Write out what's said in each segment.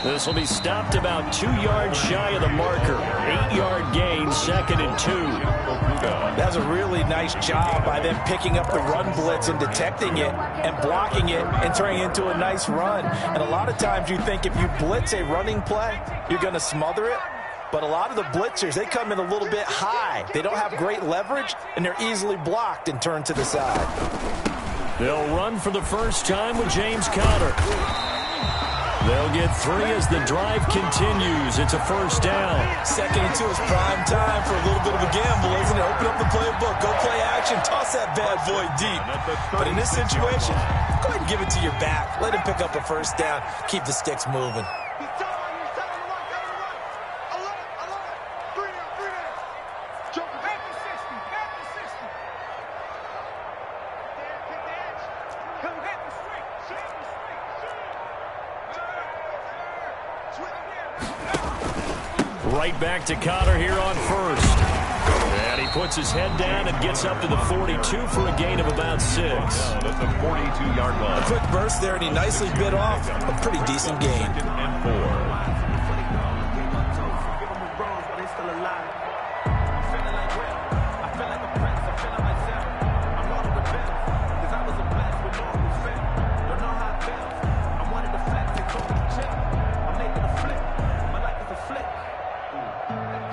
This will be stopped about 2 yards shy of the marker. 8-yard gain, 2nd and 2. That's a really nice job by them picking up the run blitz and detecting it and blocking it and turning it into a nice run. And a lot of times you think if you blitz a running play, you're going to smother it. But a lot of the blitzers, they come in a little bit high. They don't have great leverage, and they're easily blocked and turned to the side. They'll run for the first time with James Conner. They'll get 3 as the drive continues. It's a first down. 2nd and 2 is prime time for a little bit of a gamble, isn't it? Open up the playbook, go play action, toss that bad boy deep. But in this situation, go ahead and give it to your back. Let him pick up a first down. Keep the sticks moving. Right back to Conner here on first. And he puts his head down and gets up to the 42 for a gain of about 6. At the 42-yard line. A quick burst there, and he nicely bit off a pretty decent gain. 4.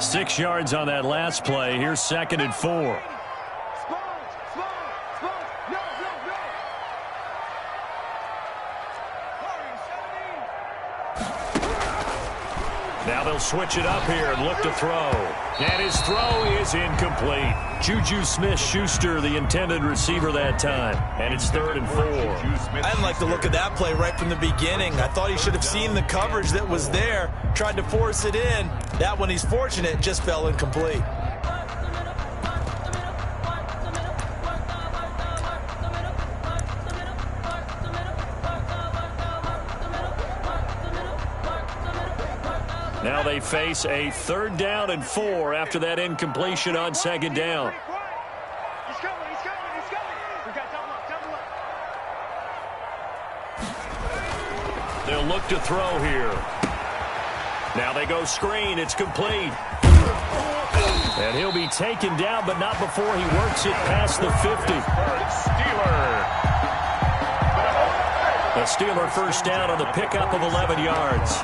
Six yards on that last play. Here's 2nd and 4. Now they'll switch it up here and look to throw. And his throw is incomplete. Juju Smith-Schuster, the intended receiver that time. And it's 3rd and 4. I didn't like the look of that play right from the beginning. I thought he should have seen the coverage that was there, tried to force it in. That one, he's fortunate, just fell incomplete. Now they face a 3rd down and 4 after that incompletion on 2nd down. They'll look to throw here. Now they go screen. It's complete. And he'll be taken down, but not before he works it past the 50. A Steeler first down on the pickup of 11 yards.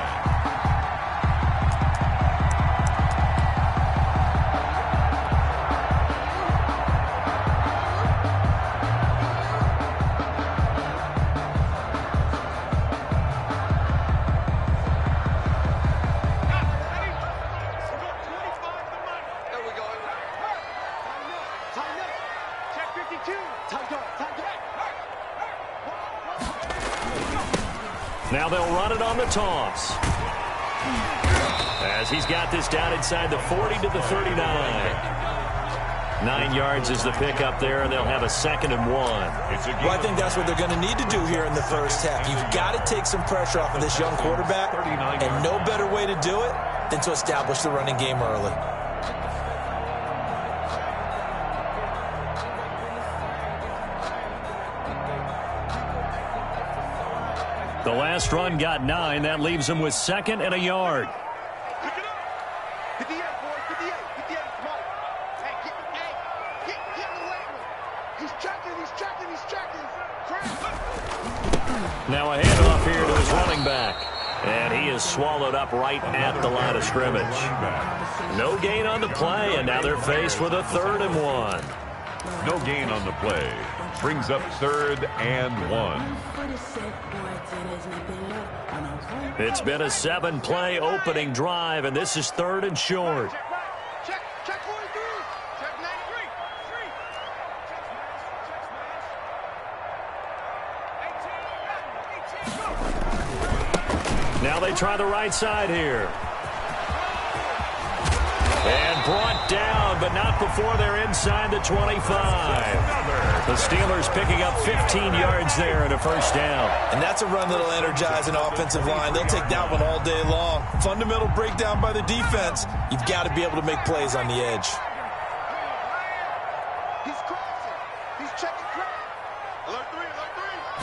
Now they'll run it on the toss. As he's got this down inside the 40 to the 39. 9 yards is the pickup there, and they'll have a 2nd and 1. Well, I think that's what they're going to need to do here in the first half. You've got to take some pressure off of this young quarterback, and no better way to do it than to establish the running game early. The last run got 9. That leaves him with 2nd and a yard. Pick it up. 58, boys. 58. 58. Come on. Hey, get away with it. He's checking. Now a handoff here to his running back. And he is swallowed up right at the line of scrimmage. No gain on the play, and now they're faced with a 3rd and 1. No gain on the play. Brings up 3rd and 1. It's been a 7-play opening drive, and this is 3rd and short. Check 43. Check 93. Now they try the right side here. And brought down, but not before they're inside the 25. The Steelers picking up 15 yards there and a first down. And that's a run that'll energize an offensive line. They'll take that one all day long. Fundamental breakdown by the defense. You've got to be able to make plays on the edge. He's crossing. He's checking crowd. Alert 3.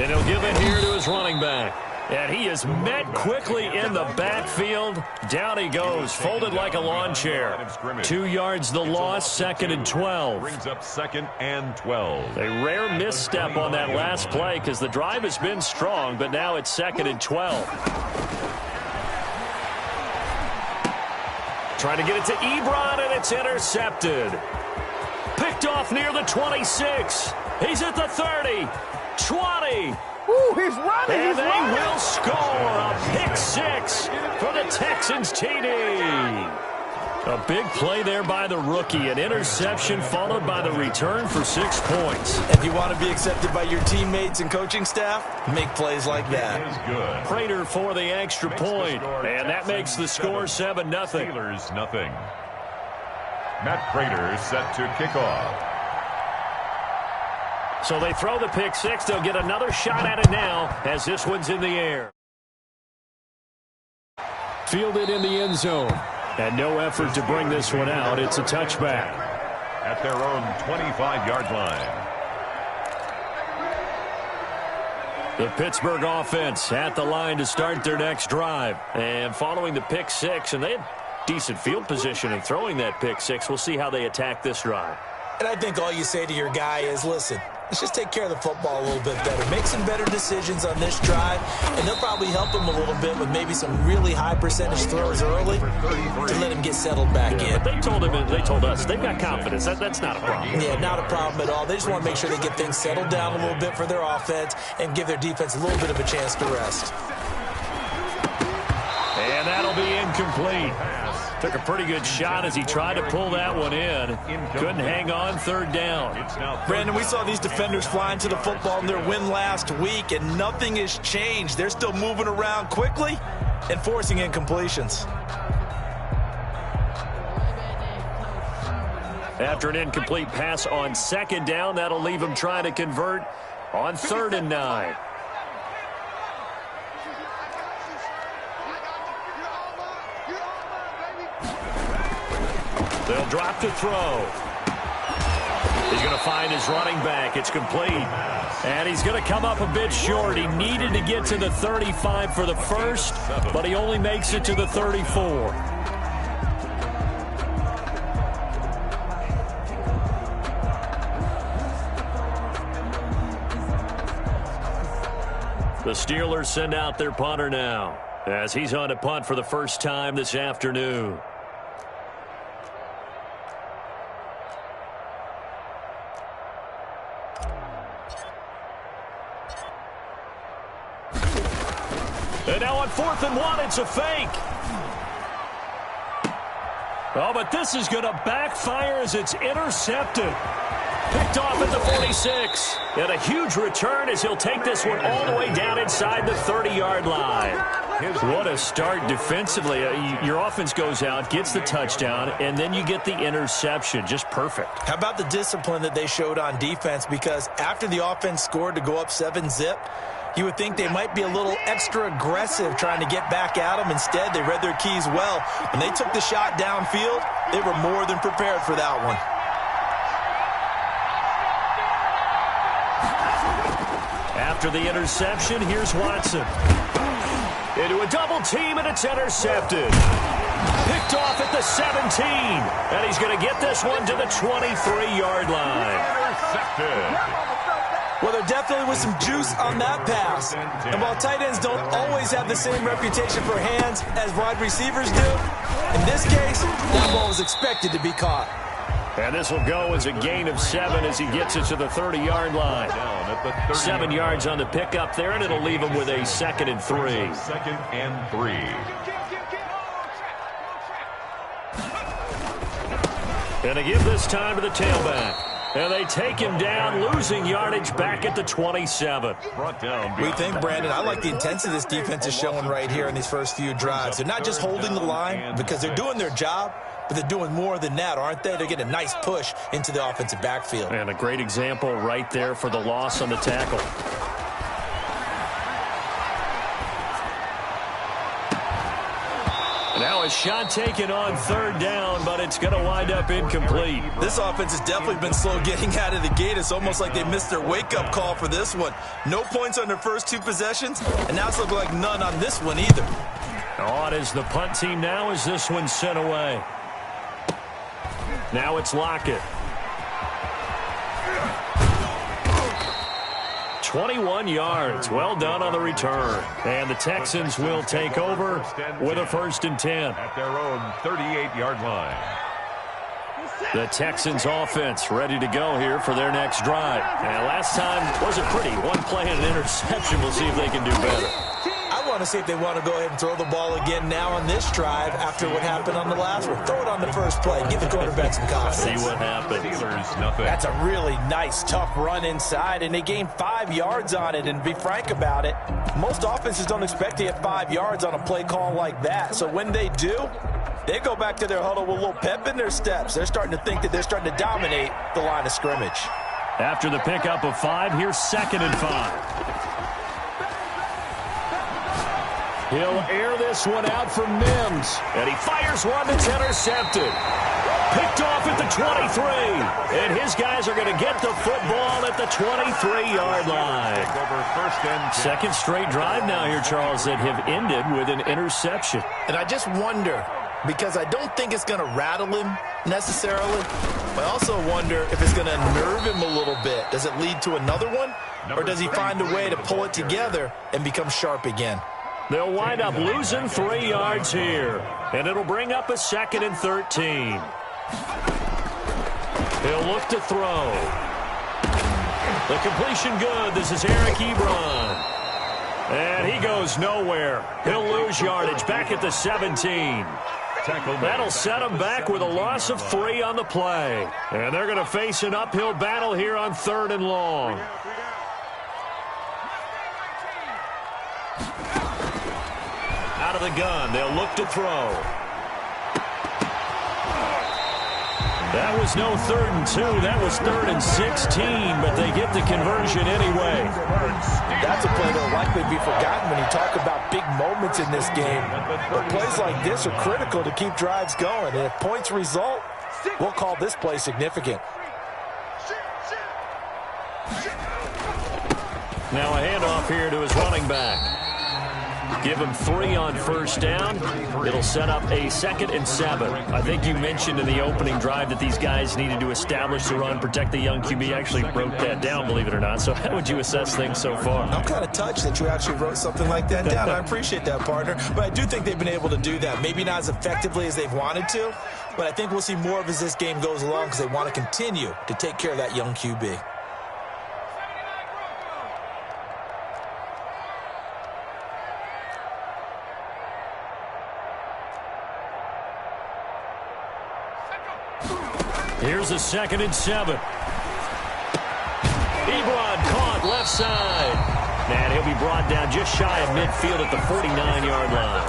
And he'll give it here to his running back. And he is met quickly in the backfield. Down he goes, folded like a lawn chair. 2 yards the loss, 2nd and 12. Brings up 2nd and 12. A rare misstep on that last play because the drive has been strong, but now it's 2nd and 12. Trying to get it to Ebron, and it's intercepted. Picked off near the 26. He's at the 30, 20. Ooh, he's running. And they will score a pick 6 for the Texans TD. A big play there by the rookie. An interception followed by the return for 6 points. If you want to be accepted by your teammates and coaching staff, make plays like that. Good. Prater for the extra point. And that makes the score 7-0. Steelers nothing. Matt Prater set to kick off. So they throw the pick 6. They'll get another shot at it now as this one's in the air. Fielded in the end zone. And no effort to bring this one out. It's a touchback. At their own 25-yard line. The Pittsburgh offense at the line to start their next drive. And following the pick 6, and they had decent field position in throwing that pick 6. We'll see how they attack this drive. And I think all you say to your guy is, listen, let's just take care of the football a little bit better. Make some better decisions on this drive, and they'll probably help him a little bit with maybe some really high percentage throws early to let him get settled back in. But they told us they've got confidence. That's not a problem. Yeah, not a problem at all. They just want to make sure they get things settled down a little bit for their offense and give their defense a little bit of a chance to rest. And that'll be incomplete. Took a pretty good shot as he tried to pull that one in. Couldn't hang on, 3rd down. Brandon, we saw these defenders flying to the football in their win last week, and nothing has changed. They're still moving around quickly and forcing incompletions. After an incomplete pass on 2nd down, that'll leave him trying to convert on 3rd and 9. They'll drop to throw. He's going to find his running back. It's complete. And he's going to come up a bit short. He needed to get to the 35 for the first, but he only makes it to the 34. The Steelers send out their punter now as he's on to punt for the first time this afternoon. And now on 4th and 1, it's a fake. Oh, but this is going to backfire as it's intercepted. Picked off at the 46. And a huge return as he'll take this one all the way down inside the 30-yard line. What a start defensively. Your offense goes out, gets the touchdown, and then you get the interception. Just perfect. How about the discipline that they showed on defense? Because after the offense scored to go up 7-zip, you would think they might be a little extra aggressive trying to get back at them. Instead, they read their keys well. When they took the shot downfield, they were more than prepared for that one. After the interception, here's Watson. Into a double team, and it's intercepted. Picked off at the 17. And he's going to get this one to the 23-yard line. Intercepted. Well, there definitely was some juice on that pass. And while tight ends don't always have the same reputation for hands as wide receivers do, in this case, that ball was expected to be caught. And this will go as a gain of 7 as he gets it to the 30-yard line. 7 yards on the pickup there, and it'll leave him with a 2nd and 3. 2nd and 3. And they give this time to the tailback. And they take him down, losing yardage back at the 27. We think, Brandon, I like the intensity this defense is showing right here in these first few drives. They're not just holding the line because they're doing their job, but they're doing more than that, aren't they? They're getting a nice push into the offensive backfield. And a great example right there for the loss on the tackle. And Now a shot taken on third down, but it's going to wind up incomplete. This offense has definitely been slow getting out of the gate. It's almost like they missed their wake-up call for this one. No points on their first two possessions, and now it's looking like none on this one either. On is the punt team now as this one's sent away. Now it's Lockett. 21 yards. Well done on the return. And the Texans will take over with a 1st and 10. At their own 38-yard line. The Texans offense ready to go here for their next drive. And last time wasn't pretty. One play and an interception. We'll see if they can do better. I want to see if they want to go ahead and throw the ball again now on this drive after what happened on the last one. Throw it on the first play. Give the quarterback some confidence. See what happens. Steelers, nothing. That's a really nice, tough run inside, and they gained 5 yards on it. And to be frank about it, most offenses don't expect to get 5 yards on a play call like that. So when they do, they go back to their huddle with a little pep in their steps. They're starting to think that they're starting to dominate the line of scrimmage. After the pickup of 5, here's 2nd and 5. He'll air this one out for Mims. And he fires one that's intercepted. Picked off at the 23. And his guys are going to get the football at the 23-yard line. Second straight drive now here, Charles, that have ended with an interception. And I just wonder, because I don't think it's going to rattle him necessarily, but I also wonder if it's going to nerve him a little bit. Does it lead to another one? Or does he find a way to pull it together and become sharp again? They'll wind up losing 3 yards here. And it'll bring up a 2nd and 13. He'll look to throw. The completion good. This is Eric Ebron. And he goes nowhere. He'll lose yardage back at the 17. That'll set him back with a loss of 3 on the play. And they're going to face an uphill battle here on 3rd and long. Out of the gun, they'll look to throw. That was no 3rd and 2. That was 3rd and 16, but they get the conversion anyway. That's a play that'll likely be forgotten when you talk about big moments in this game. But plays like this are critical to keep drives going. And if points result, we'll call this play significant. Now a handoff here to his running back. Give him 3 on 1st down. It'll set up a 2nd and 7. I think you mentioned in the opening drive that these guys needed to establish the run, protect the young QB. Actually wrote that down, believe it or not. So how would you assess things so far? I'm kind of touched that you actually wrote something like that down. I appreciate that, partner. But I do think they've been able to do that. Maybe not as effectively as they've wanted to, but I think we'll see more of as this game goes along because they want to continue to take care of that young QB. Here's a 2nd and 7. Ebron caught left side. And he'll be brought down just shy of midfield at the 49-yard line.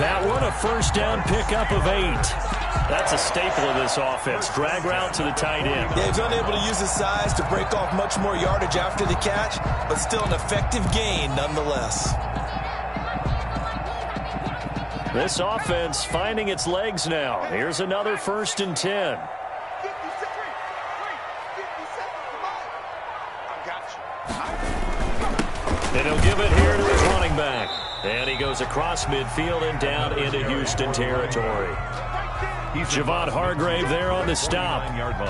That one a 1st down pickup of 8. That's a staple of this offense. Drag route to the tight end. Yeah, he's unable to use his size to break off much more yardage after the catch, but still an effective gain nonetheless. This offense finding its legs now. Here's another 1st and 10. And he'll give it here to his running back. And he goes across midfield and down into Houston territory. Javon Hargrave there on the stop.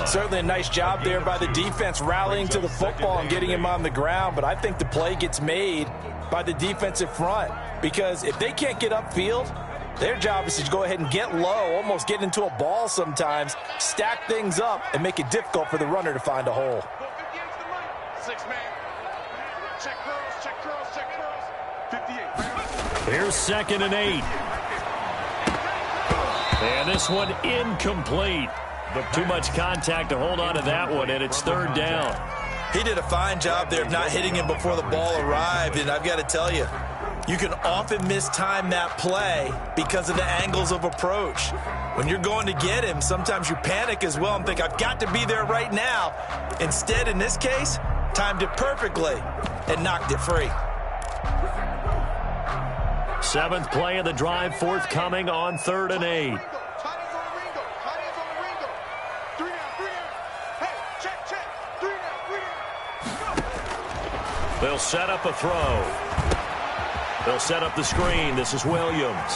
Certainly a nice job there by the defense rallying to the football and getting him on the ground. But I think the play gets made by the defensive front. Because if they can't get upfield, their job is to go ahead and get low, almost get into a ball sometimes, stack things up, and make it difficult for the runner to find a hole. 6-man. Check curls, check curls. 58. Here's 2nd and 8. And this one incomplete. Too much contact to hold on to that one, and it's 3rd down. He did a fine job there of not hitting him before the ball arrived, and I've got to tell you, you can often mistime that play because of the angles of approach. When you're going to get him, sometimes you panic as well and think, I've got to be there right now. Instead, in this case, timed it perfectly and knocked it free. Seventh play of the drive forthcoming on 3rd and 8. They'll set up a throw. They'll set up the screen. This is Williams.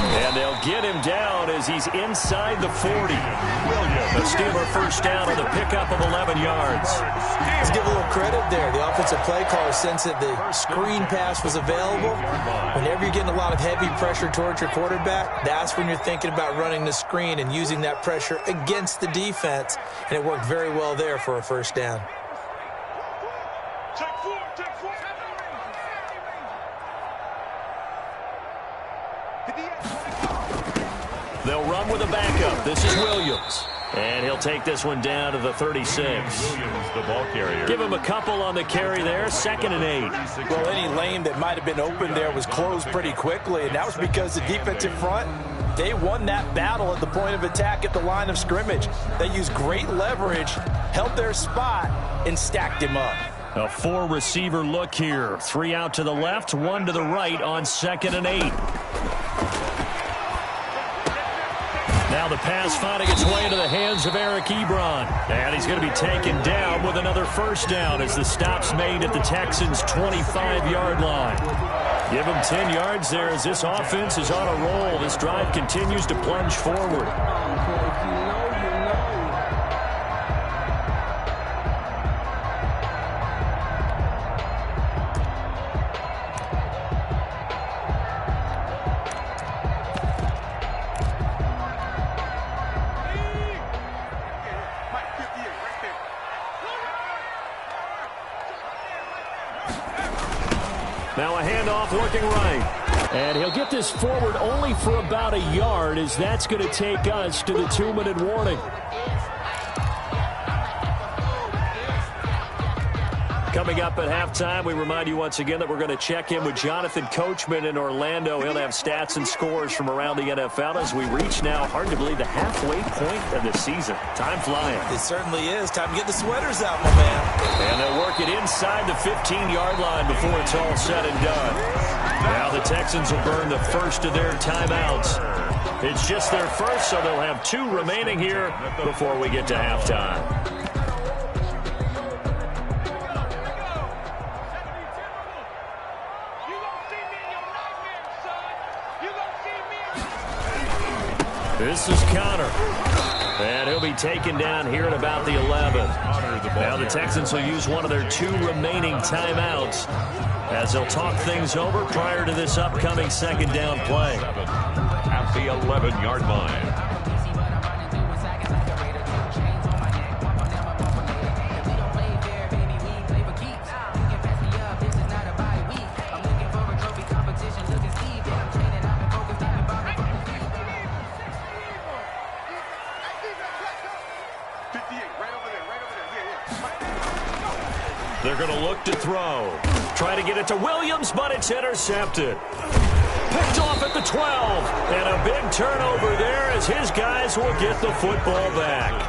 And they'll get him down as he's inside the 40. A Steeler first down on the pickup of 11 yards. Let's give a little credit there. The offensive play caller sensed that the screen pass was available. Whenever you're getting a lot of heavy pressure towards your quarterback, that's when you're thinking about running the screen and using that pressure against the defense. And it worked very well there for a first down. They'll run with a backup. This is Williams. And he'll take this one down to the 36. Williams, the ball carrier. Give him a couple on the carry there. 2nd and 8. Well, any lane that might have been open there was closed pretty quickly, and that was because the defensive front, they won that battle at the point of attack at the line of scrimmage. They used great leverage, held their spot, and stacked him up. A 4-receiver look here. 3 out to the left, 1 to the right on 2nd and 8. Now the pass finding its way into the hands of Eric Ebron. And he's going to be taken down with another first down as the stop's made at the Texans' 25-yard line. Give him 10 yards there as this offense is on a roll. This drive continues to plunge forward. Now a handoff looking right. And he'll get this forward only for about a yard as that's going to take us to the 2-minute warning. Coming up at halftime, we remind you once again that we're going to check in with Jonathan Coachman in Orlando. He'll have stats and scores from around the NFL as we reach now, hard to believe, the halfway point of the season. Time flying. It certainly is. Time to get the sweaters out, my man. And they'll work it inside the 15-yard line before it's all said and done. Now the Texans will burn the first of their timeouts. It's just their first, so they'll have 2 remaining here before we get to halftime. This is Connor. And he'll be taken down here at about the 11. Now the Texans will use one of their 2 remaining timeouts as they'll talk things over prior to this upcoming 2nd down play. At the 11-yard line. They're going to look to throw. Try to get it to Williams, but it's intercepted. Picked off at the 12. And a big turnover there as his guys will get the football back.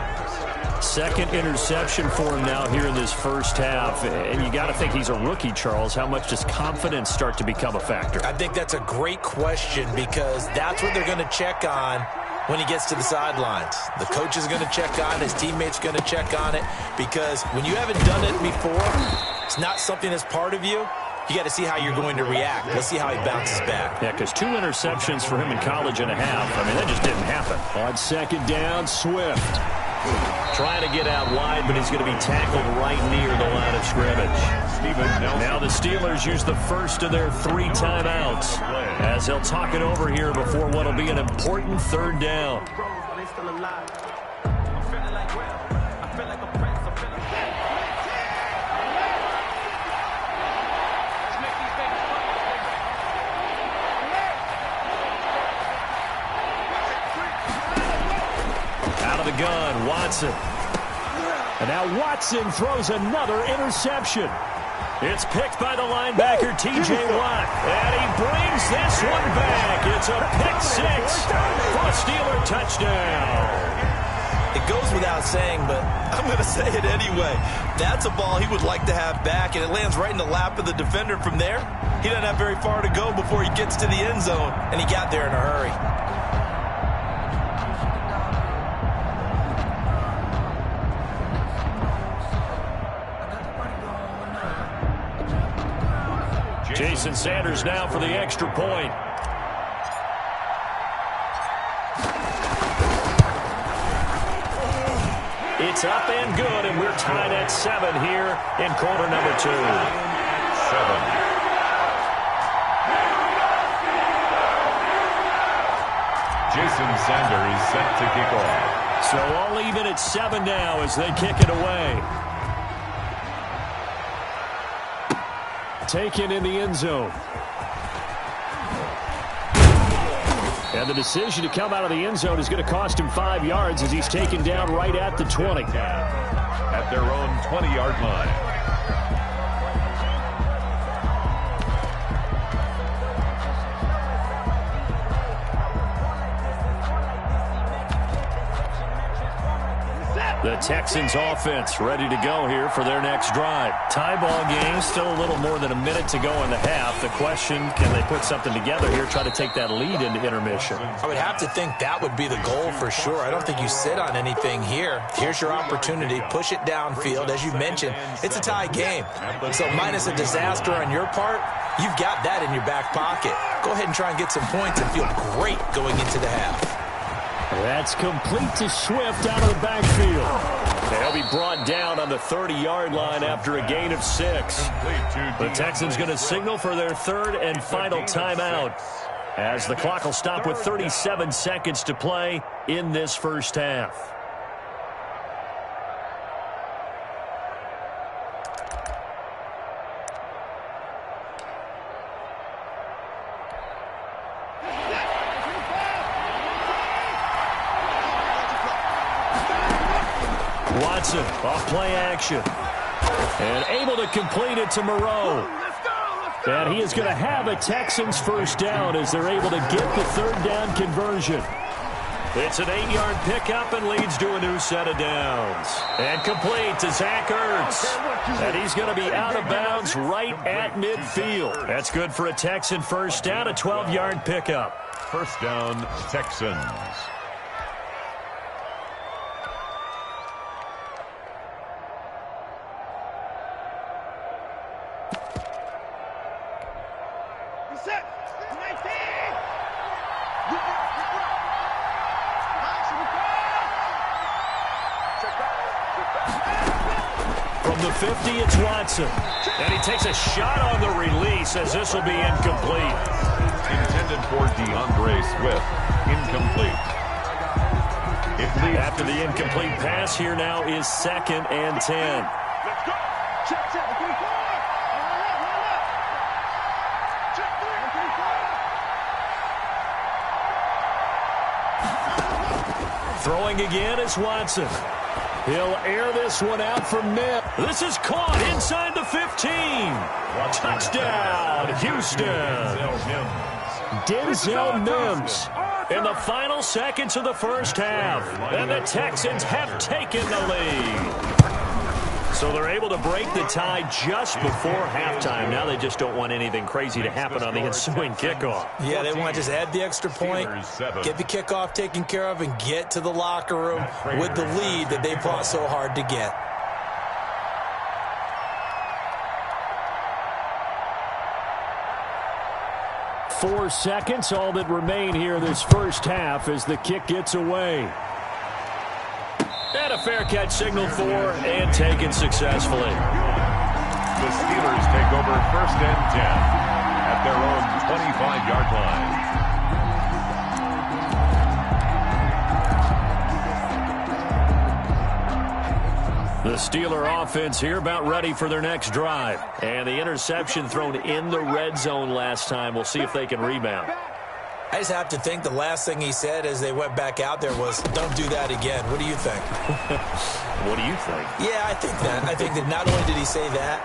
2nd interception for him now here in this first half. And you got to think he's a rookie, Charles. How much does confidence start to become a factor? I think that's a great question because that's what they're going to check on when he gets to the sidelines. The coach is going to check on it. His teammates are going to check on it because when you haven't done it before, it's not something that's part of you. You got to see how you're going to react. Let's see how he bounces back. Yeah, because 2 interceptions for him in college and a half. I mean, that just didn't happen. On 2nd down, Swift. Trying to get out wide, but he's going to be tackled right near the line of scrimmage. Now the Steelers use the first of their 3 timeouts as they'll talk it over here before what will be an important 3rd down. Out of the gun, Watson. And now Watson throws another interception. It's picked by the linebacker, T.J. Watt. And he brings this one back. It's a pick 6 for a Steeler touchdown. It goes without saying, but I'm going to say it anyway. That's a ball he would like to have back, and it lands right in the lap of the defender from there. He doesn't have very far to go before he gets to the end zone, and he got there in a hurry. Jason Sanders now for the extra point. It's up and good, and we're tied at 7 here in quarter number 2. 7. Jason Sanders set to kick off. So all even at 7 now as they kick it away. Taken in the end zone. And the decision to come out of the end zone is going to cost him 5 yards as he's taken down right at the 20. At their own 20-yard line. The Texans offense ready to go here for their next drive. Tie ball game, still a little more than a minute to go in the half. The question, can they put something together here, try to take that lead into intermission? I would have to think that would be the goal for sure. I don't think you sit on anything here. Here's your opportunity. Push it downfield. As you mentioned, it's a tie game. So minus a disaster on your part, you've got that in your back pocket. Go ahead and try and get some points and feel great going into the half. That's complete to Swift out of the backfield. They'll be brought down on the 30-yard line after a gain of 6. The Texans going to signal for their third and final timeout as the clock will stop with 37 seconds to play in this first half. Watson off play action. And able to complete it to Moreau. And he is going to have a Texans first down as they're able to get the third down conversion. It's an 8-yard pickup and leads to a new set of downs. And complete to Zach Ertz. And he's going to be out of bounds right at midfield. That's good for a Texan first down, a 12-yard pickup. First down, Texans. From the 50, it's Watson. And he takes a shot on the release as this will be incomplete. Intended for DeAndre Swift. Incomplete. After the incomplete pass, here now is 2nd and 10. Let's go. Check, check. Throwing again is Watson. He'll air this one out from mid. This is caught inside the 15. Touchdown, Houston. Denzel Mims in the final seconds of the first half. And the Texans have taken the lead. So they're able to break the tie just before halftime. Now they just don't want anything crazy to happen on the ensuing kickoff. Yeah, they want to just add the extra point, get the kickoff taken care of, and get to the locker room with the lead that they fought so hard to get. Four seconds, all that remain here this first half as the kick gets away. And a fair catch signaled for and taken successfully. The Steelers take over 1st and 10 at their own 25-yard line. The Steeler offense here about ready for their next drive. And the interception thrown in the red zone last time. We'll see if they can rebound. I just have to think the last thing he said as they went back out there was, don't do that again. What do you think? What do you think? Yeah, I think that. I think that not only did he say that,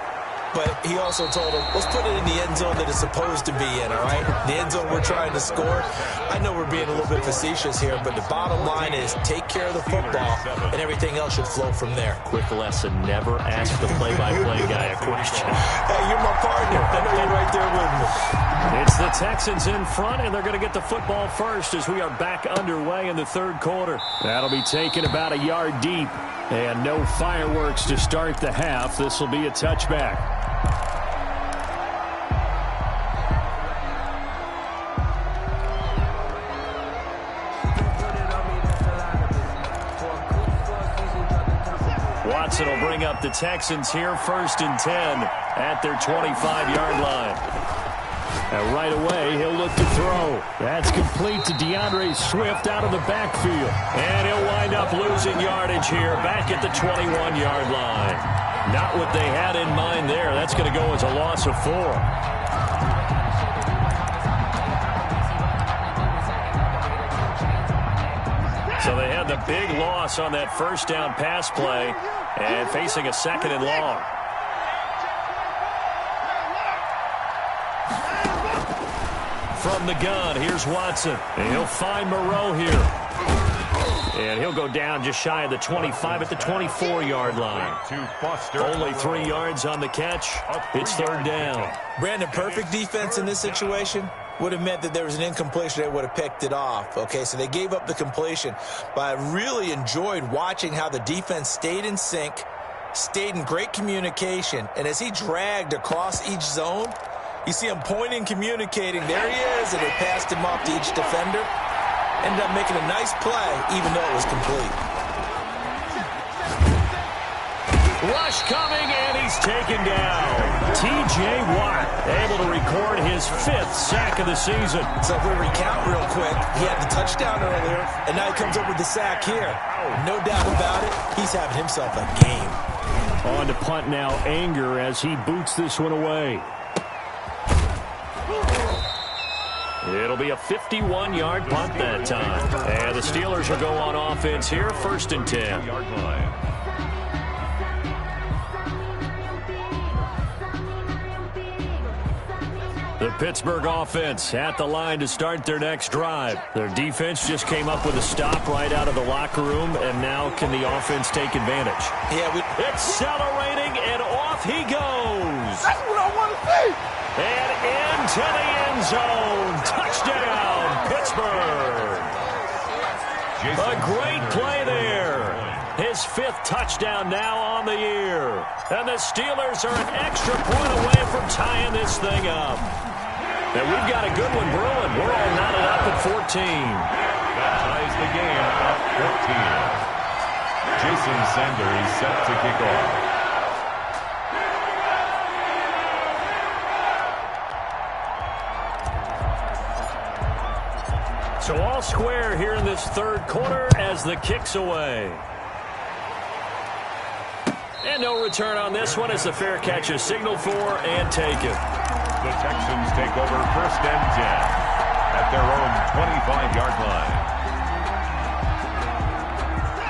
but he also told him, let's put it in the end zone that it's supposed to be in, all right? The end zone we're trying to score. I know we're being a little bit facetious here, but the bottom line is take care of the football, and everything else should flow from there. Quick lesson, never ask the play-by-play guy a question. Hey, you're my partner. I know you're right there with me. It's the Texans in front, and they're going to get the football first as we are back underway in the third quarter. That'll be taken about a yard deep, and no fireworks to start the half. This will be a touchback. Watson will bring up the Texans here, 1st and 10 at their 25-yard line. And right away, he'll look to throw. That's complete to DeAndre Swift out of the backfield. And he'll wind up losing yardage here back at the 21-yard line. Not what they had in mind there. That's going to go as a loss of 4. So they had the big loss on that first down pass play and facing a 2nd and long. From the gun, here's Watson. And he'll find Moreau here. And he'll go down just shy of the 25 at the 24-yard line. Only 3 yards on the catch. It's 3rd down. Brandon, perfect defense in this situation would have meant that there was an incompletion. They would have picked it off. Okay, so they gave up the completion. But I really enjoyed watching how the defense stayed in sync, stayed in great communication, and as he dragged across each zone, you see him pointing, communicating. There he is, and they passed him off to each defender. Ended up making a nice play, even though it was complete. Rush coming, and he's taken down. T.J. Watt able to record his 5th sack of the season. So if we recount real quick, he had the touchdown earlier, and now he comes up with the sack here. No doubt about it, he's having himself a game. On to punt now, Anger, as he boots this one away. It'll be a 51-yard punt that time. And the Steelers will go on offense here, 1st and 10. The Pittsburgh offense at the line to start their next drive. Their defense just came up with a stop right out of the locker room, and now can the offense take advantage? Yeah, accelerating, and off he goes. That's what I want to see. And into the end zone. Touchdown, Pittsburgh. A great play there. His 5th touchdown now on the year. And the Steelers are an extra point away from tying this thing up. And we've got a good one brewing. We're all knotted up at 14. That ties the game at 14. Jason Sanders set to kick off. So all square here in this 3rd quarter as the kick's away. And no return on this one as the fair catch is signaled for and taken. The Texans take over 1st and 10 at their own 25-yard line.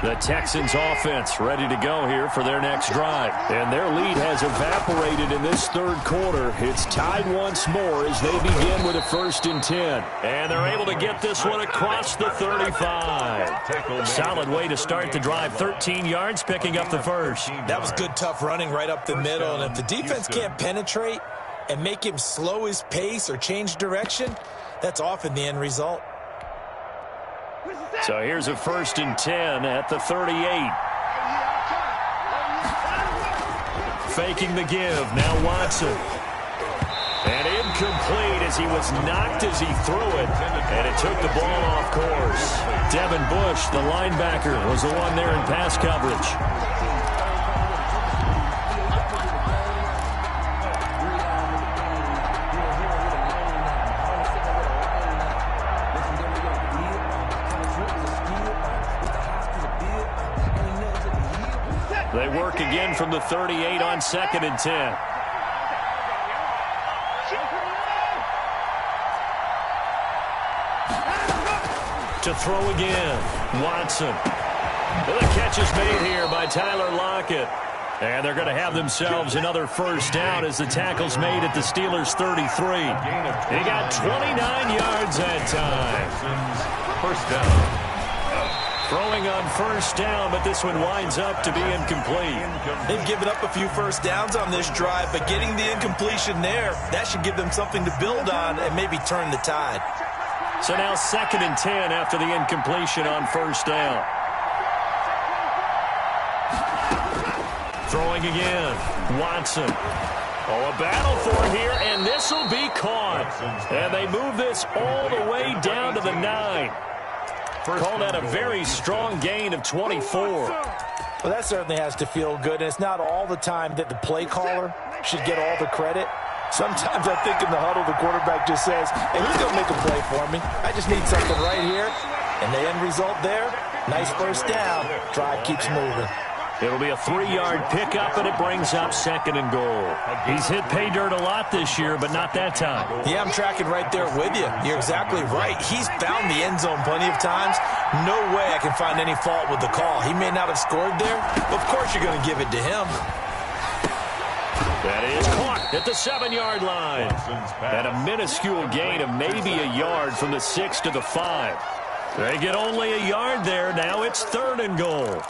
The Texans offense ready to go here for their next drive. And their lead has evaporated in this 3rd quarter. It's tied once more as they begin with a 1st and 10. And they're able to get this one across the 35. Solid way to start the drive. 13 yards, picking up the 1st. That was good, tough running right up the middle. And if the defense can't penetrate and make him slow his pace or change direction, that's often the end result. So here's a 1st and 10 at the 38. Faking the give. Now Watson. And incomplete as he was knocked as he threw it. And it took the ball off course. Devin Bush, the linebacker, was the one there in pass coverage. They work again from the 38 on 2nd and 10. To throw again, Watson. The catch is made here by Tyler Lockett. And they're going to have themselves another first down as the tackle's made at the Steelers' 33. They got 29 yards that time. First down. Throwing on first down, but this one winds up to be incomplete. They've given up a few first downs on this drive, but getting the incompletion there, that should give them something to build on and maybe turn the tide. So now 2nd and 10 after the incompletion on first down. Throwing again. Watson. Oh, a battle for it here, and this will be caught. And they move this all the way down to the 9. Called out a very strong gain of 24. Well, that certainly has to feel good, and it's not all the time that the play caller should get all the credit. Sometimes I think in the huddle, the quarterback just says, hey, who's going to make a play for me? I just need something right here. And the end result there, nice first down. Drive keeps moving. It'll be a 3-yard pickup, and it brings up 2nd and goal. He's hit pay dirt a lot this year, but not that time. Yeah, I'm tracking right there with you. You're exactly right. He's found the end zone plenty of times. No way I can find any fault with the call. He may not have scored there, but of course you're going to give it to him. That is caught at the 7-yard line. And a minuscule gain of maybe a yard from the 6 to the 5. They get only a yard there. Now it's 3rd and goal.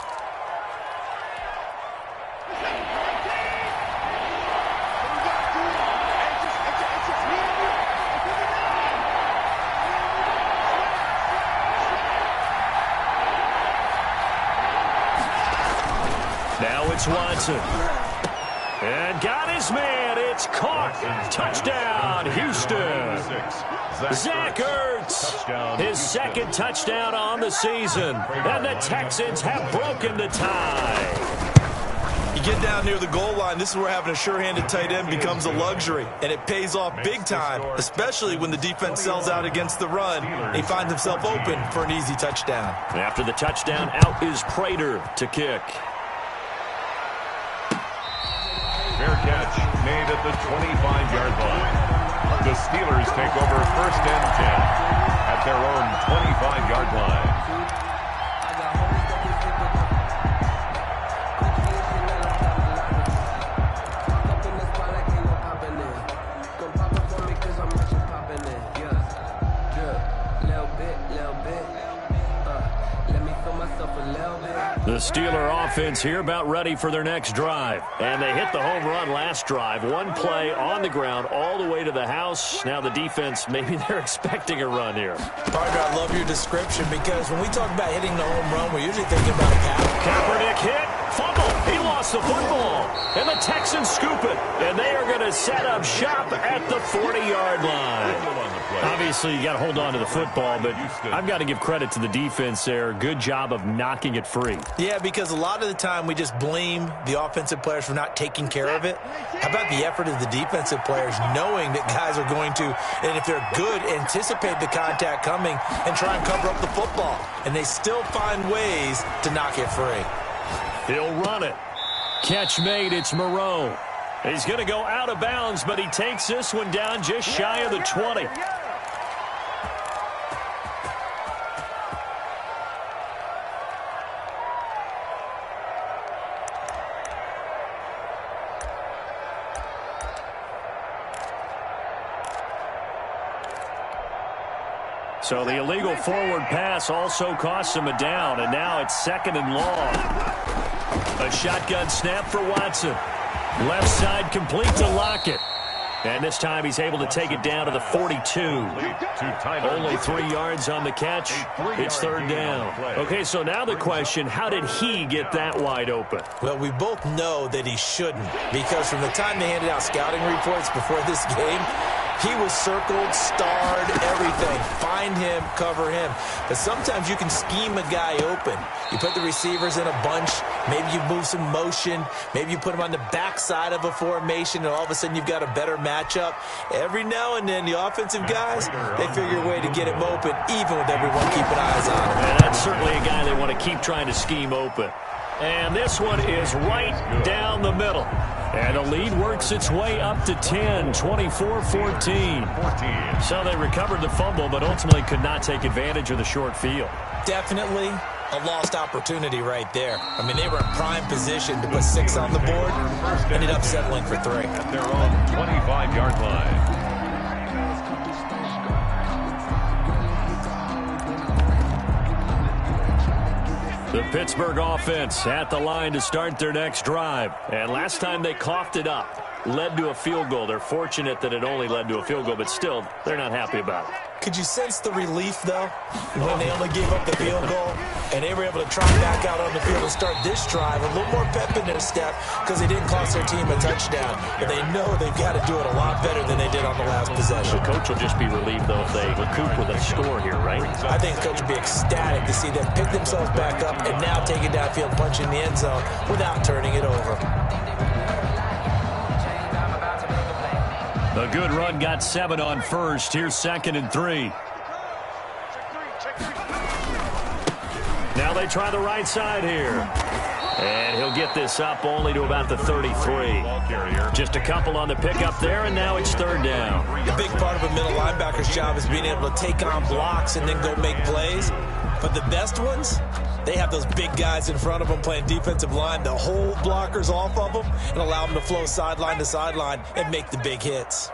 Now it's Watson. And got his man. It's caught. Touchdown, Houston. Zach Ertz. His 2nd touchdown on the season. And the Texans have broken the tie. You get down near the goal line, this is where having a sure-handed tight end becomes a luxury. And it pays off big time, especially when the defense sells out against the run. He finds himself open for an easy touchdown. After the touchdown, out is Prater to kick. Fair catch made at the 25-yard line. The Steelers take over 1st and 10 at their own 25-yard line. The Steeler offense here about ready for their next drive. And they hit the home run last drive. One play on the ground all the way to the house. Now the defense, maybe they're expecting a run here. Partner, I love your description because when we talk about hitting the home run, we're usually thinking about a Kaepernick hit. Fumble. He lost the football. And the Texans scoop it. And they are going to set up shop at the 40-yard line. Obviously, you got to hold on to the football, but I've got to give credit to the defense there. Good job of knocking it free. Yeah, because a lot of the time we just blame the offensive players for not taking care of it. How about the effort of the defensive players knowing that guys are going to, and if they're good, anticipate the contact coming and try and cover up the football. And they still find ways to knock it free. He'll run it. Catch made. It's Moreau. He's going to go out of bounds, but he takes this one down just shy of the 20. So the illegal forward pass also costs him a down, and now it's 2nd and long. A shotgun snap for Watson. Left side complete to Lockett. And this time he's able to take it down to the 42. Only 3 yards on the catch. It's 3rd down. Okay, so now the question, how did he get that wide open? Well, we both know that he shouldn't, because from the time they handed out scouting reports before this game, he was circled, starred, everything. Find him, cover him. But sometimes you can scheme a guy open. You put the receivers in a bunch. Maybe you move some motion. Maybe you put them on the backside of a formation, and all of a sudden you've got a better matchup. Every now and then, the offensive guys, they figure a way to get him open, even with everyone keeping eyes on him. And that's certainly a guy they want to keep trying to scheme open. And this one is right down the middle. And the lead works its way up to 10, 24-14. So they recovered the fumble, but ultimately could not take advantage of the short field. Definitely. a lost opportunity right there. I mean, they were in prime position to put 6 on the board, ended up settling for 3. At their own 25-yard line. The Pittsburgh offense at the line to start their next drive. And last time they coughed it up, led to a field goal. They're fortunate that it only led to a field goal, but still, they're not happy about it. Could you sense the relief, though, when they only gave up the field goal and they were able to trot back out on the field and start this drive? A little more pep in their step because they didn't cost their team a touchdown. But they know they've got to do it a lot better than they did on the last possession. The coach will just be relieved, though, if they recoup with a score here, right? I think the coach will be ecstatic to see them pick themselves back up and now take it downfield, punching the end zone without turning it over. A good run got 7 on first. Here's 2nd and 3. Now they try the right side here. And he'll get this up only to about the 33. Just a couple on the pickup there, and now it's 3rd down. A big part of a middle linebacker's job is being able to take on blocks and then go make plays. But the best ones, they have those big guys in front of them playing defensive line to hold blockers off of them and allow them to flow sideline to sideline and make the big hits.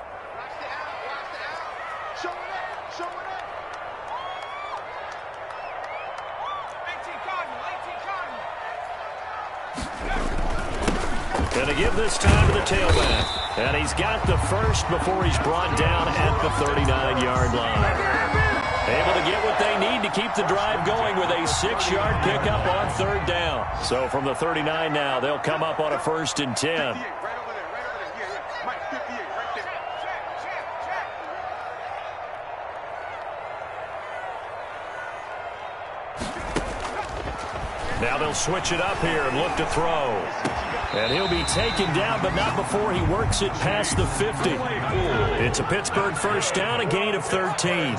Going to give this time to the tailback. And he's got the first before he's brought down at the 39-yard line. Able to get what they need to keep the drive going with a 6-yard pickup on 3rd down. So from the 39 now, they'll come up on a 1st and 10. Now they'll switch it up here and look to throw. And he'll be taken down, but not before he works it past the 50. It's a Pittsburgh 1st down, a gain of 13.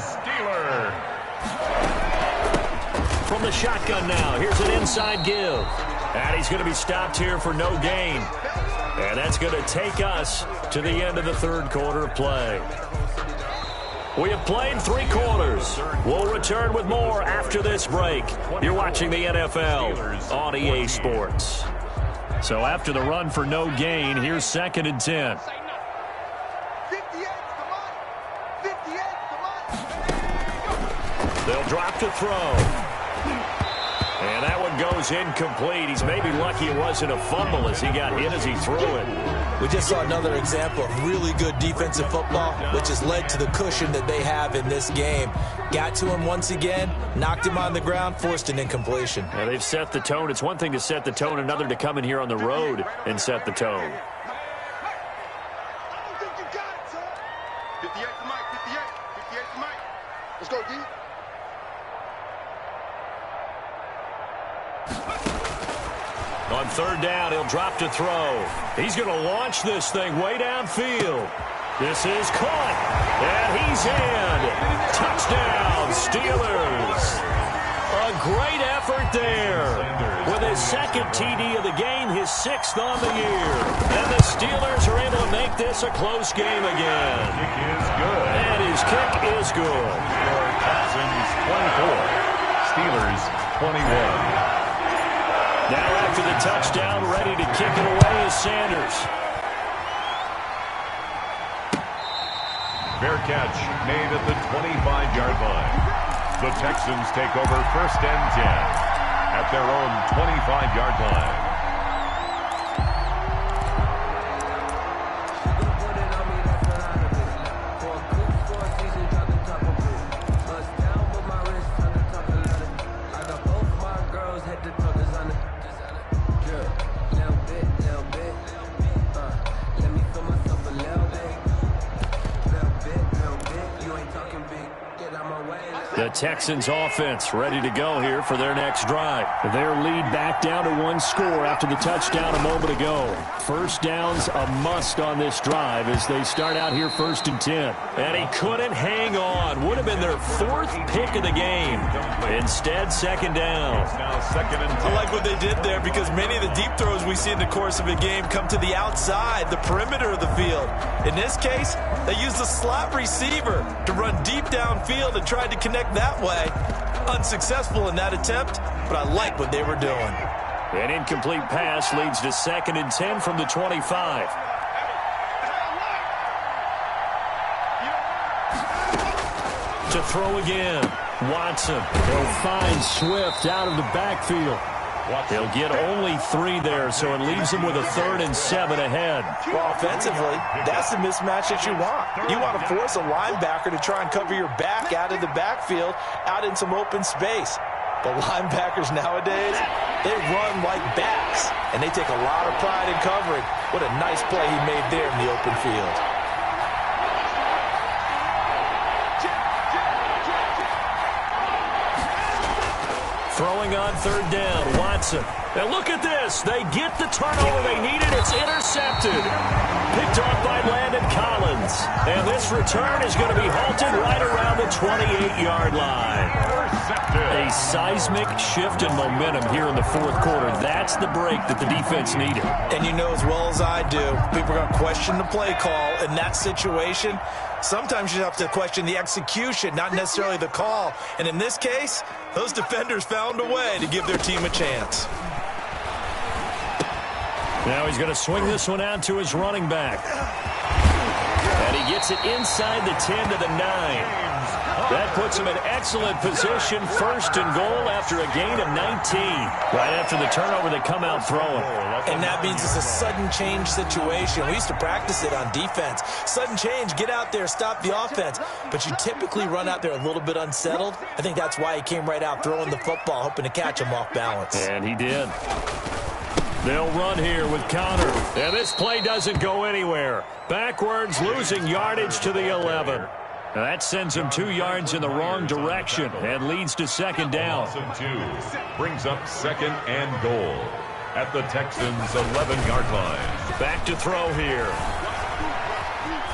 From the shotgun now, here's an inside give. And he's going to be stopped here for no gain. And that's going to take us to the end of the 3rd quarter of play. We have played 3 quarters. We'll return with more after this break. You're watching the NFL on EA Sports. So after the run for no gain, here's 2nd and 10. They'll drop to throw. And that one goes incomplete. He's maybe lucky it wasn't a fumble as he got hit as he threw it. We just saw another example of really good defensive football, which has led to the cushion that they have in this game. Got to him once again, knocked him on the ground, forced an incompletion. Now they've set the tone. It's one thing to set the tone, another to come in here on the road and set the tone. 58 for Mike, 58 for Mike. Let's go, D. On 3rd down, he'll drop to throw. He's going to launch this thing way downfield. This is caught, and he's in. Touchdown, Steelers. A great effort there. With his 2nd TD of the game, his 6th on the year. And the Steelers are able to make this a close game again. Kick is good. And his kick is good. Texans 24, Steelers 21. Now after the touchdown, ready to kick it away is Sanders. Fair catch made at the 25-yard line. The Texans take over 1st and 10 at their own 25-yard line. The Texans offense ready to go here for their next drive. Their lead back down to 1 score after the touchdown a moment ago. first down's a must on this drive as they start out here 1st and 10. And he couldn't hang on. Would have been their 4th pick of the game. Instead, 2nd down. Now 2nd and 10. I like what they did there because many of the deep throws we see in the course of a game come to the outside, the perimeter of the field. In this case, they used a slot receiver to run deep downfield and tried to connect that way. Unsuccessful in that attempt, but I like what they were doing. An incomplete pass leads to 2nd and 10 from the 25. To throw again. Watson. They'll find Swift out of the backfield. They'll get only 3 there, so it leaves them with a 3rd and 7 ahead. Well, offensively, that's the mismatch that you want. You want to force a linebacker to try and cover your back out of the backfield, out in some open space. But linebackers nowadays, they run like backs, and they take a lot of pride in covering. What a nice play he made there in the open field. Throwing on 3rd down, Watson. And look at this. They get the turnover they needed. It's intercepted. Picked off by Landon Collins. And this return is going to be halted right around the 28-yard line. A seismic shift in momentum here in the 4th quarter. That's the break that the defense needed. And you know as well as I do, people are going to question the play call in that situation. Sometimes you have to question the execution, not necessarily the call. And in this case, those defenders found a way to give their team a chance. Now he's going to swing this one out to his running back. And he gets it inside the 10 to the 9. That puts him in excellent position, 1st and goal after a gain of 19. Right after the turnover, they come out throwing. And that means it's a sudden change situation. We used to practice it on defense. Sudden change, get out there, stop the offense. But you typically run out there a little bit unsettled. I think that's why he came right out throwing the football, hoping to catch him off balance. And he did. They'll run here with Connor. And this play doesn't go anywhere. Backwards, losing yardage to the 11. Now that sends him 2 yards in the wrong direction and leads to 2nd down. 2 brings up 2nd and goal at the Texans' 11-yard line. Back to throw here.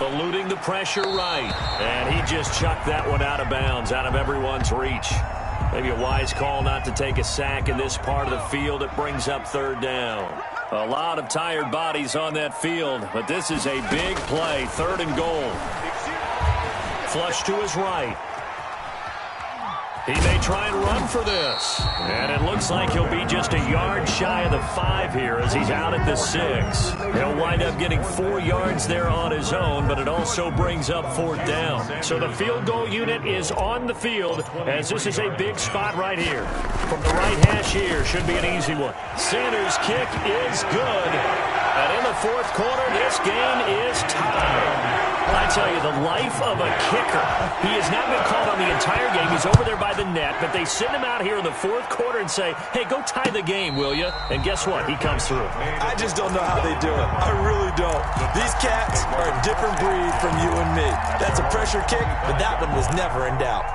Eluding the pressure right. And he just chucked that one out of bounds, out of everyone's reach. Maybe a wise call not to take a sack in this part of the field. It brings up 3rd down. A lot of tired bodies on that field, but this is a big play. 3rd and goal. Flush to his right. He may try and run for this. And it looks like he'll be just a yard shy of the 5 here as he's out at the 6. He'll wind up getting 4 yards there on his own, but it also brings up 4th down. So the field goal unit is on the field as this is a big spot right here. From the right hash here, should be an easy one. Sanders' kick is good. And in the 4th quarter, this game is tied. I tell you, the life of a kicker. He has not been called on the entire game. He's over there by the net, but they send him out here in the 4th quarter and say, hey, go tie the game, will you? And guess what? He comes through. I just don't know how they do it. I really don't. These cats are a different breed from you and me. That's a pressure kick, but that one was never in doubt.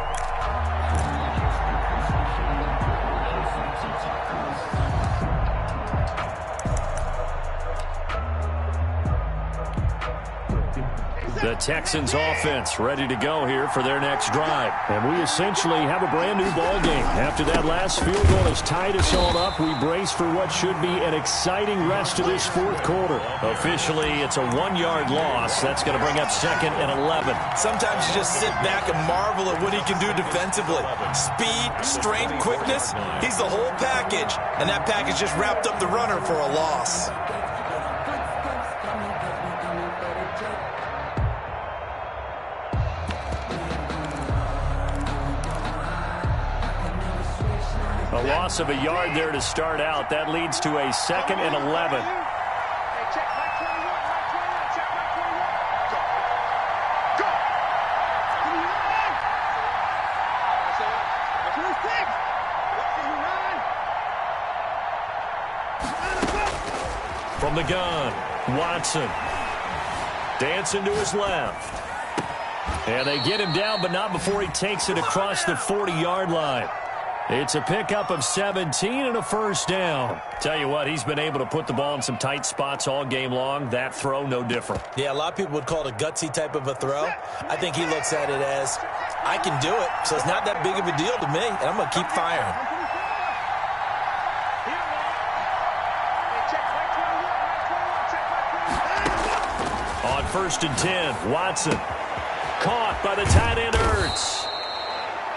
The Texans offense ready to go here for their next drive. And we essentially have a brand new ball game. After that last field goal has tied us all up, we brace for what should be an exciting rest of this 4th quarter. Officially, it's a 1-yard loss. That's going to bring up 2nd and 11. Sometimes you just sit back and marvel at what he can do defensively. Speed, strength, quickness, he's the whole package. And that package just wrapped up the runner for a loss. A loss of a yard there to start out. That leads to a 2nd and 11. From the gun, Watson. Dancing to his left. And they get him down, but not before he takes it across the 40-yard line. It's a pickup of 17 and a first down. Tell you what, he's been able to put the ball in some tight spots all game long. That throw, no different. Yeah, a lot of people would call it a gutsy type of a throw. I think he looks at it as, I can do it, so it's not that big of a deal to me, and I'm going to keep firing. On 1st and 10, Watson. Caught by the tight end, Ertz.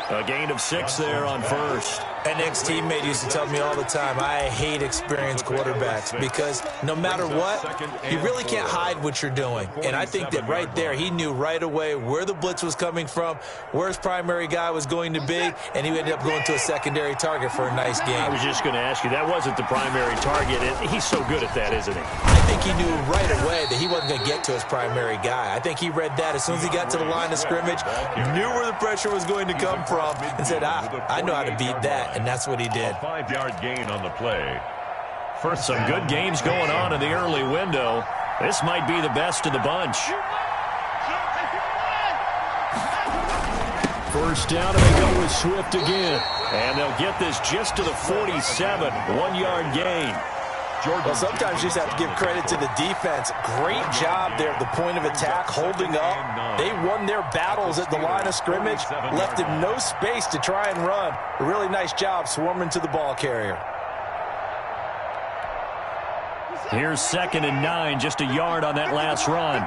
A gain of 6 there on first. An ex-teammate used to tell me all the time, I hate experienced quarterbacks because no matter what, you really can't hide what you're doing. And I think that right there, he knew right away where the blitz was coming from, where his primary guy was going to be, and he ended up going to a secondary target for a nice game. I was just going to ask you, that wasn't the primary target. He's so good at that, isn't he? I think he knew right away that he wasn't going to get to his primary guy. I think he read that as soon as he got to the line of scrimmage, knew where the pressure was going to come from, and said, I know how to beat that. And that's what he did. A 5-yard gain on the play. First, some good games going on in the early window. This might be the best of the bunch. First down, and they go with Swift again. And they'll get this just to the 47, 1-yard gain. Well, sometimes you just have to give credit to the defense. Great job there at the point of attack, holding up. They won their battles at the line of scrimmage, left him no space to try and run. A really nice job swarming to the ball carrier. Here's 2nd and 9, just a yard on that last run.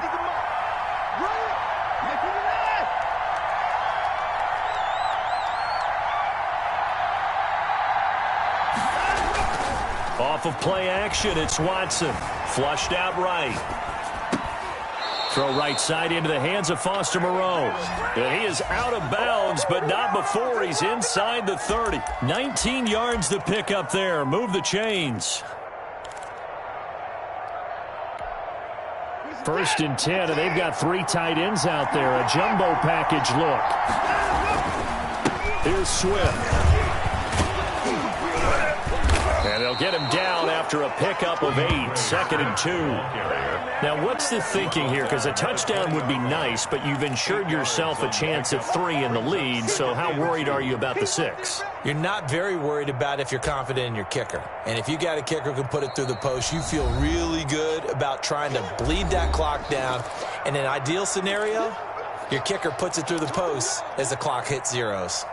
Off of play action, it's Watson. Flushed out right. Throw right side into the hands of Foster Moreau. And he is out of bounds, but not before he's inside the 30. 19 yards to pick up there. Move the chains. 1st and 10, and they've got 3 tight ends out there. A jumbo package look. Here's Swift. And they'll get him down after a pickup of 8, 2nd and 2. Now, what's the thinking here? Because a touchdown would be nice, but you've ensured yourself a chance at 3 in the lead, so how worried are you about the 6? You're not very worried about if you're confident in your kicker. And if you got a kicker who can put it through the post, you feel really good about trying to bleed that clock down. In an ideal scenario, your kicker puts it through the post as the clock hits zeros.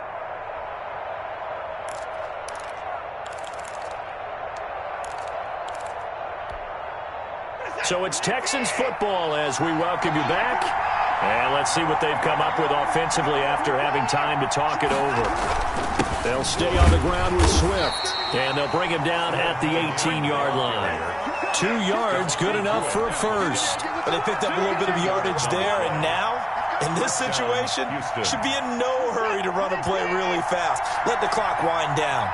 So it's Texans football as we welcome you back. And let's see what they've come up with offensively after having time to talk it over. They'll stay on the ground with Swift. And they'll bring him down at the 18-yard line. 2 yards, good enough for a first. But they picked up a little bit of yardage there, and now, in this situation, should be in no hurry to run a play really fast. Let the clock wind down.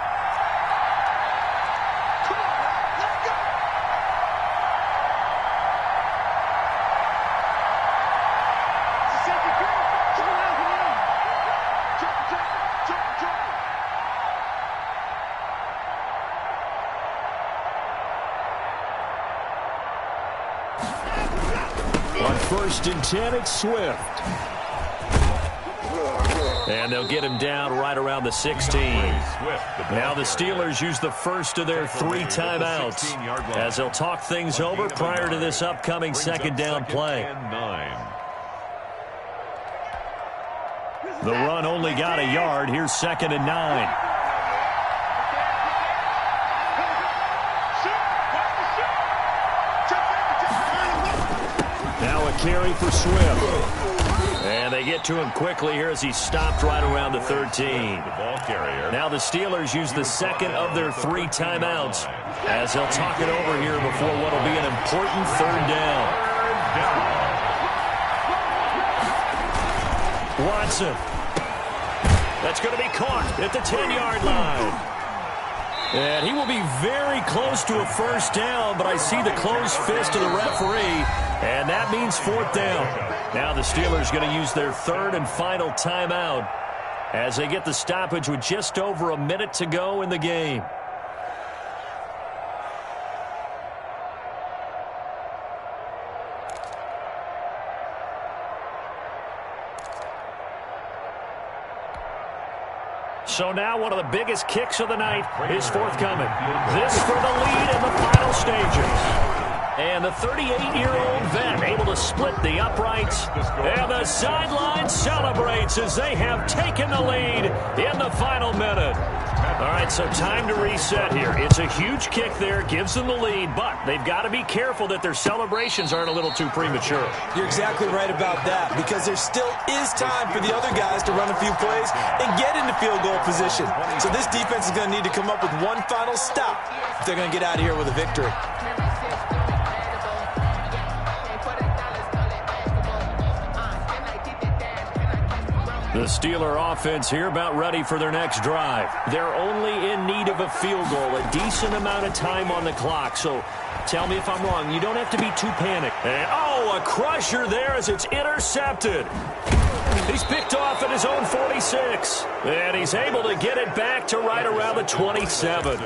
On 1st and 10, it's Swift. And they'll get him down right around the 16. Now the Steelers use the first of their 3 timeouts as they'll talk things over prior to this upcoming 2nd down play. The run only got a yard. Here's 2nd and 9. Now a carry for Swift. And they get to him quickly here as he stopped right around the 13. Now the Steelers use the 2nd of their 3 timeouts as they'll talk it over here before what will be an important 3rd down. Watson. That's going to be caught at the 10-yard line. And he will be very close to a first down, but I see the closed fist of the referee, and that means 4th down. Now the Steelers going to use their 3rd and final timeout as they get the stoppage with just over a minute to go in the game. So now one of the biggest kicks of the night is forthcoming. This for the lead in the final stages. And the 38-year-old vet able to split the uprights. And the sideline celebrates as they have taken the lead in the final minute. All right, so time to reset here. It's a huge kick there, gives them the lead, but they've got to be careful that their celebrations aren't a little too premature. You're exactly right about that, because there still is time for the other guys to run a few plays and get into field goal position. So this defense is going to need to come up with one final stop if they're going to get out of here with a victory. The Steeler offense here about ready for their next drive. They're only in need of a field goal, a decent amount of time on the clock. So tell me if I'm wrong. You don't have to be too panicked. And, oh, a crusher there as it's intercepted. He's picked off at his own 46. And he's able to get it back to right around the 27.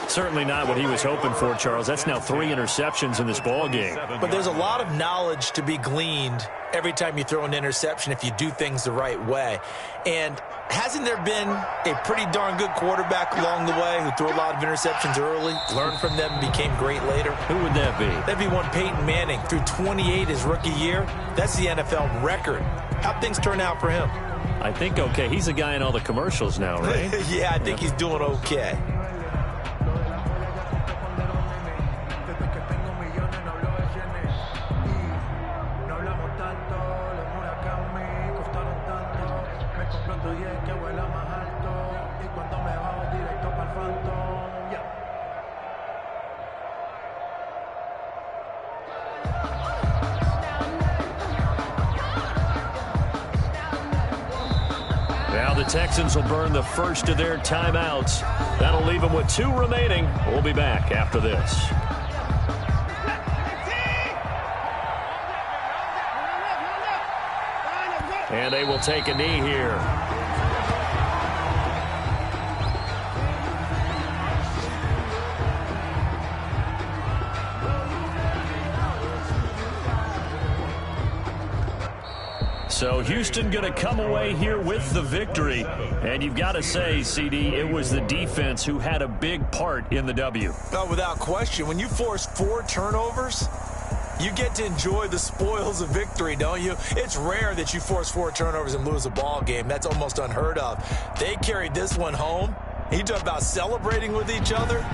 Certainly not what he was hoping for, Charles. That's now 3 interceptions in this ball game. But there's a lot of knowledge to be gleaned every time you throw an interception if you do things the right way. And hasn't there been a pretty darn good quarterback along the way who threw a lot of interceptions early, learned from them, and became great later? Who would that be? That'd be one Peyton Manning. Threw 28 his rookie year. That's the NFL record. How'd things turn out for him? I think okay. He's a guy in all the commercials now, right? Yeah, I think he's doing okay. Now the Texans will burn the first of their timeouts. That'll leave them with 2 remaining. We'll be back after this. And they will take a knee here. So Houston going to come away here with the victory. And you've got to say, CD, it was the defense who had a big part in the W. Oh, without question. When you force 4 turnovers, you get to enjoy the spoils of victory, don't you? It's rare that you force 4 turnovers and lose a ball game. That's almost unheard of. They carried this one home. You talk about celebrating with each other.